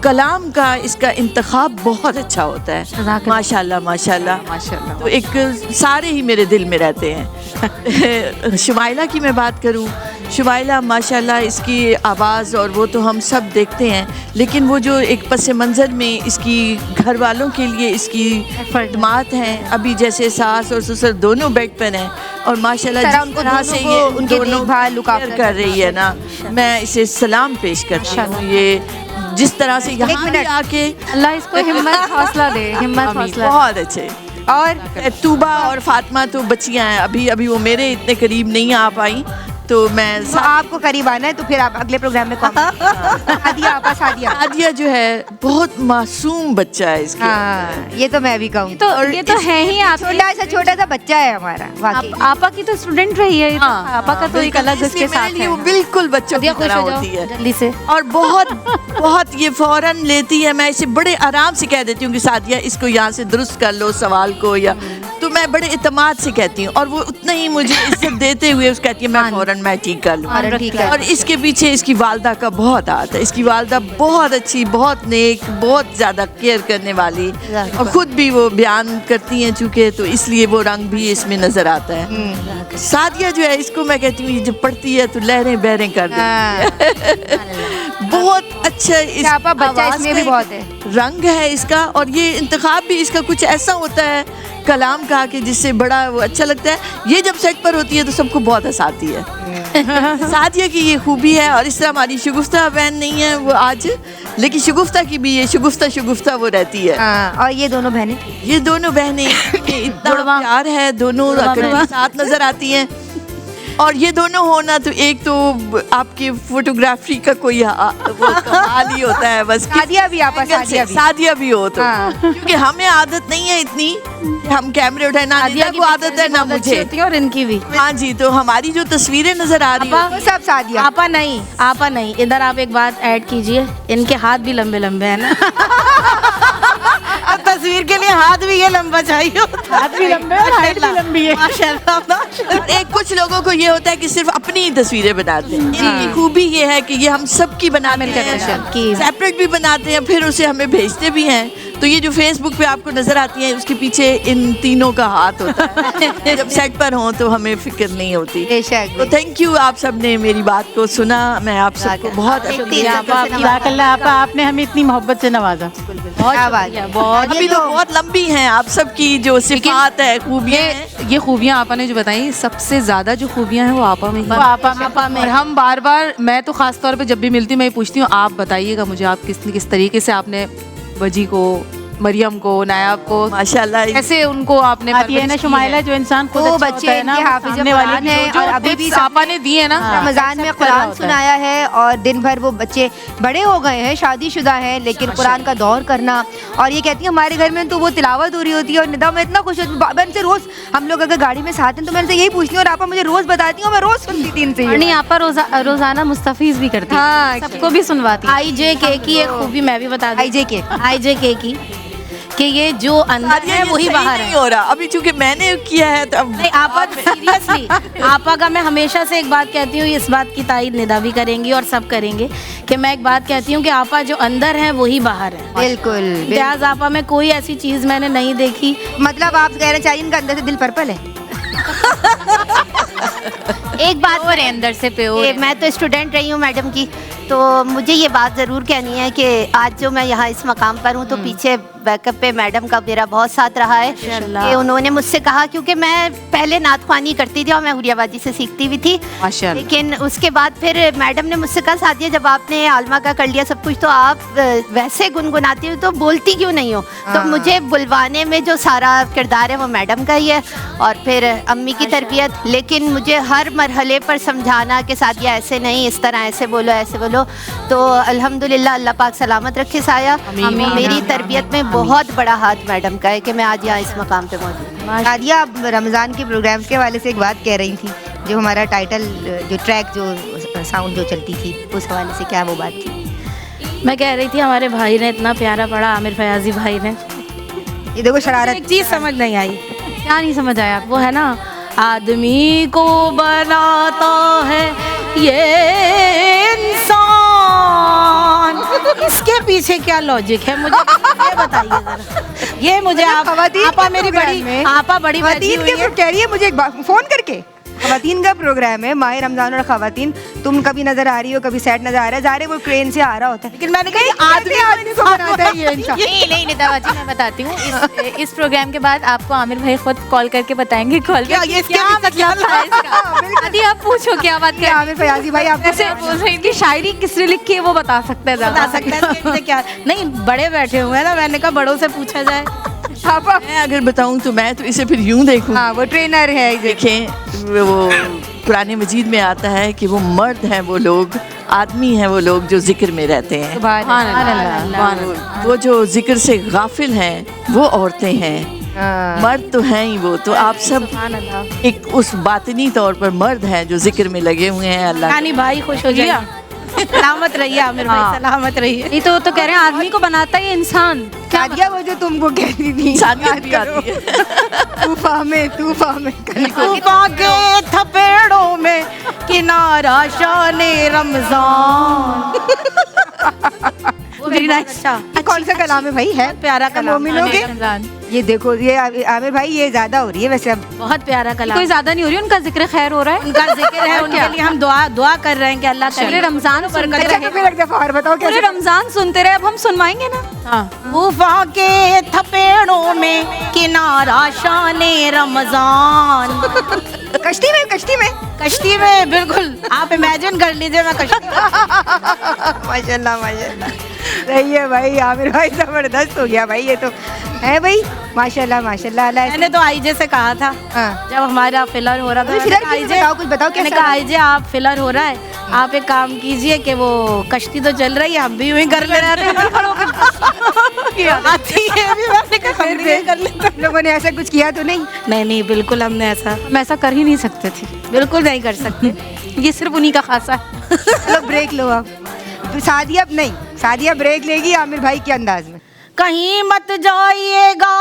کلام کا اس کا انتخاب بہت اچھا ہوتا ہے. ماشاءاللہ. تو ایک سارے ہی میرے دل میں رہتے ہیں. شمائلہ کی میں بات کروں, شمائلہ ماشاءاللہ اس کی آواز اور وہ تو ہم سب دیکھتے ہیں, لیکن وہ جو ایک پس منظر میں اس کی گھر والوں کے لیے اس کی خدمات ہیں, ابھی جیسے ساس اور سسر دونوں بیڈ پر ہیں, اور ماشاءاللہ جس طرح سے یہ ان دونوں کر رہی ہے نا, میں اسے سلام پیش کرتی ہوں. یہ جس طرح سے یہاں بھی آ کے اللہ اس کو ہمت حوصلہ دے, ہمت حوصلہ. بہت اچھے. اور طوبہ اور فاطمہ تو بچیاں ہیں, ابھی وہ میرے اتنے قریب نہیں آ پائیں, تو میں آپ کو قریب آنا ہے تو پھر آپ اگلے پروگرام میں سعدیہ جو ہے بہت معصوم بچہ ہے اس کا. یہ تو میں بھی کہوں, یہ تو ہے ہی, آپ چھوٹا سا بچہ ہے ہمارا. آپا کی تو اسٹوڈنٹ رہی ہے, آپا کا تو ایک الگ اس کے ساتھ ہے, وہ بالکل بچوں کی طرح ہوتی ہے جلدی سے, اور بہت یہ فوراً لیتی ہے. میں اسے بڑے آرام سے کہہ دیتی ہوں کہ سعدیہ اس کو یہاں سے درست کر لو سوال کو, یا تو मैं बड़े इतमाद से कहती हूँ और वो उतना ही मुझे इज्जत देते हुए उस कहती है मैं फौरन मैं ठीक कर लूँ। ठीक है। और इसके पीछे इसकी वालदा का बहुत हाथ है। इसकी वालदा बहुत अच्छी, बहुत नेक, बहुत ज़्यादा केयर करने वाली, और ख़ुद भी वो बयान करती हैं चूँकि, तो इसलिए वो रंग भी इसमें नज़र आता है। सादिया जो है इसको मैं कहती हूँ जब पढ़ती है तो लहरें बहरें कर देती है। बहुत अच्छा बच्चा इसमें भी बहुत है, रंग है इसका, और ये इंतखाब भी इसका कुछ ऐसा होता है कलाम का कि जिससे बड़ा वो अच्छा लगता है। ये जब सेट पर होती है तो सबको बहुत हंसाती है। सादिया की ये खूबी है। और इस तरह हमारी शगुफ्ता बहन नहीं है वो आज, लेकिन शगुफ्ता की भी ये शगुफ्ता वो रहती है। और ये दोनों बहनें इतना प्यार है, दोनों साथ नजर आती हैं। और ये दोनों होना तो एक तो आपके फोटोग्राफी का कोई वो कमाल ही होता है। बस सादिया भी हो तो क्योंकि हमें आदत नहीं है इतनी कि हम कैमरे उठाए, ना सादिया को आदत है ना मुझे, और इनकी भी। हाँ जी, तो हमारी जो तस्वीरें नजर आ रही है सब सादिया। आपा नहीं, इधर आप एक बात ऐड कीजिए, इनके हाथ भी लंबे लंबे हैं ना। तस्वीर के लिए हाथ भी ये लंबा चाहिए, हाथ भी लंबे और हाइट भी लंबी है। माशाल्लाह। एक कुछ लोगों को ये होता है कि सिर्फ अपनी ही तस्वीरें बनाते हैं। इनकी खूबी ये है कि ये हम सबकी बनाते हैं, सेपरेट भी बनाते हैं, फिर उसे हमें भेजते भी हैं। तो ये जो फेसबुक पे आपको नजर आती है उसके पीछे इन तीनों का हाथ होता है। जब सेट पर हों तो हमें फिक्र नहीं होती। तो थैंक यू, आप सब ने मेरी बात को सुना। मैं आप सबको बहुत आपने हमें इतनी मोहब्बत से नवाजा। बहुत अभी तो बहुत लंबी हैं आप सबकी जो सिफात है, खूबियाँ हैं। ये खूबियाँ आपा ने जो बताई, सबसे ज्यादा जो खूबियाँ हैं वो आपा में ही। आपा में। और हम बार बार, मैं तो खास तौर पे जब भी मिलती हूँ मैं पूछती हूँ, आप बताइएगा मुझे आप किस तरीके से आपने वजी को, मरियम को, नायाब को, माशाल्लाह कैसे उनको आपने ये ना शुमाइला जो इंसान को वो बच्चे इनके हाफिज कुरान है और अभी भी आपा ने दिए ना रमजान में कुरान सुनाया है और दिन भर वो बच्चे बड़े हो गए हैं, शादीशुदा हैं, लेकिन कुरान का दौर करना। और ये कहती है हमारे घर में तो वो तिलावत हो रही होती है और निदा में इतना खुश होती हूँ। मैं उनसे रोज, हम लोग अगर गाड़ी में साथ हैं तो मैं उनसे यही पूछती हूँ और आपा मुझे रोज बताती हूँ, मैं रोज सुनती थी इनसे। नहीं, आपा रोजाना मुस्तफीज भी करती है, सबको भी सुनवाती। IJK की एक खूबी मैं भी बता दूं। IJK की कि ये जो अंदर है वही बाहर नहीं हो रहा अभी, चूंकि मैंने किया है तो अब नहीं। आपा सीरियसली, आपा का मैं हमेशा से एक बात कहती हूँ, इस बात की तायद निदा भी करेंगी और सब करेंगे कि मैं एक बात कहती हूँ कि आपा जो अंदर है वही बाहर है। बिल्कुल। लिहाज आपा में कोई ऐसी चीज मैंने नहीं देखी। मतलब आप कहना चाहिए इनका अंदर से दिल पर्पल है। एक बात और अंदर से प्योर। मैं तो स्टूडेंट रही हूँ मैडम की, तो मुझे ये बात ज़रूर कहनी है कि आज जो मैं यहाँ इस मकाम पर हूँ तो पीछे बैकअप पे मैडम का मेरा बहुत साथ रहा है कि उन्होंने मुझसे कहा, क्योंकि मैं पहले नात ख्वानी करती थी और मैं हुरियाबाजी से सीखती भी थी, लेकिन उसके बाद फिर मैडम ने मुझसे कहा सादिया जब आपने आलमा का कर लिया सब कुछ तो आप वैसे गुनगुनाती हो तो बोलती क्यों नहीं हो। तो मुझे बुलवाने में जो सारा किरदार है वो मैडम का ही है और फिर अम्मी की तरबियत, लेकिन मुझे हर मरहले पर समझाना कि सादिया ऐसे नहीं, इस तरह ऐसे बोलो ऐसे बोलो। तो अल्हम्दुलिल्लाह अल्लाह पाक सलामत रखे साया। मेरी तरबियत में बहुत बड़ा हाथ मैडम का है कि मैं आज यहाँ इस मकाम पे मौजूद हूँ। सादिया, आप रमज़ान के प्रोग्राम के हवाले से एक बात कह रही थी, जो हमारा टाइटल जो ट्रैक जो साउंड जो चलती थी उस हवाले से क्या वो बात थी? मैं कह रही थी हमारे भाई ने इतना प्यारा पढ़ा, आमिर फयाजी भाई ने। ये देखो शरारत, एक चीज़ समझ नहीं आई। क्या नहीं समझ आया? वो है ना, आदमी को बनाता है ये इंसान, इसके पीछे क्या लॉजिक है मुझे ये बताइए जरा। ये मुझे आपा मेरी बड़ी आपा बड़ी खवातीन के कह रही है मुझे एक बार फोन करके, खवातीन का प्रोग्राम है माह रमजान और खवातीन, तुम कभी नजर आ रही हो कभी सेट नजर आ रहा है, जा रहे वो ट्रेन से आ रहा होता है, लेकिन मैंने कहा आदमी को बनाता है ये इंसान। नहीं निदा बाजी, मैं बताती हूँ इस प्रोग्राम के बाद आपको आमिर भाई खुद कॉल करके बताएंगे कॉल पे क्या मतलब था इसका। आदि आप पूछो क्या बात है। आमिर फयाजी भाई आप कैसे बोल रहे हैं कि शायरी किसने लिखी है वो बता सकता है, बता सकता है क्या। नहीं बड़े बैठे हुए हैं ना, मैंने कहा बड़ों से पूछा जाए। मैं अगर बताऊं तो मैं तो इसे फिर यूं देखूं। हाँ, वो ट्रेनर है। देखें वो कुरान मजीद में आता है कि वो मर्द हैं वो लोग, आदमी हैं वो लोग जो जिक्र में रहते हैं। वो जो जिक्र से गाफिल हैं वो औरतें हैं, मर्द तो हैं ही वो। तो आप सब एक उस बातिनी तौर पर मर्द हैं जो जिक्र में लगे हुए हैं। अल्लाह भाई खुश हो जाए। सलामत रहिए आमिर भाई, सलामत रहिए। नहीं तो वो तो कह रहे हैं आदमी को बनाता है इंसान। सादिया वो जो तुमको कहती थी इंसानियत भी आती है। तूफान में तूफान के थपेड़ों में किनारा शाने रमजान। Very nice. कौन सा कलाम है भाई? है प्यारा कलाम। मोमिनों के ये देखो, ये आमिर भाई ये ज्यादा हो रही है वैसे अब। बहुत प्यारा कलाम। कोई ज्यादा नहीं हो रही, उनका जिक्र खैर हो रहा है, उनका जिक्र है, उनके लिए हम दुआ कर रहे हैं कि अल्लाह पूरे रमजान सुनते अच्छा तो फिर एक दफा और बताओ पूरे कैसे? रमजान सुनते रहे, अब हम सुनवाएंगे ना। तूफान के थपेड़ों में किनारा शाने रमजान। कश्ती में बिल्कुल आप इमेजिन कर लीजिए, मैं कश्ती माशाल्लाह माशाल्लाह। सही है भाई, आमिर भाई जबरदस्त हो गया भाई, ये तो है भाई माशाल्लाह माशाल्लाह। मैंने तो आईजे से कहा था जब हमारा फिलर हो रहा था, कुछ बताओ मैंने कहा आईजे आप फिलर हो रहा है, आप एक काम कीजिए कि वो कश्ती तो चल रही है, हम भी यूं ही कर ले रहे थे। लोगों ने ऐसा कुछ किया तो नहीं? नहीं बिल्कुल हमने ऐसा, हम ऐसा कर ही नहीं सकते थे, बिल्कुल नहीं कर सकते। ये सिर्फ उन्हीं का खासा है। चलो ब्रेक लो आप। सादिया नहीं, सादिया ब्रेक लेगी आमिर भाई के अंदाज में। कहीं मत जाइएगा,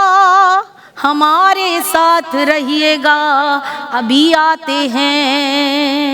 हमारे साथ रहिएगा, अभी आते हैं।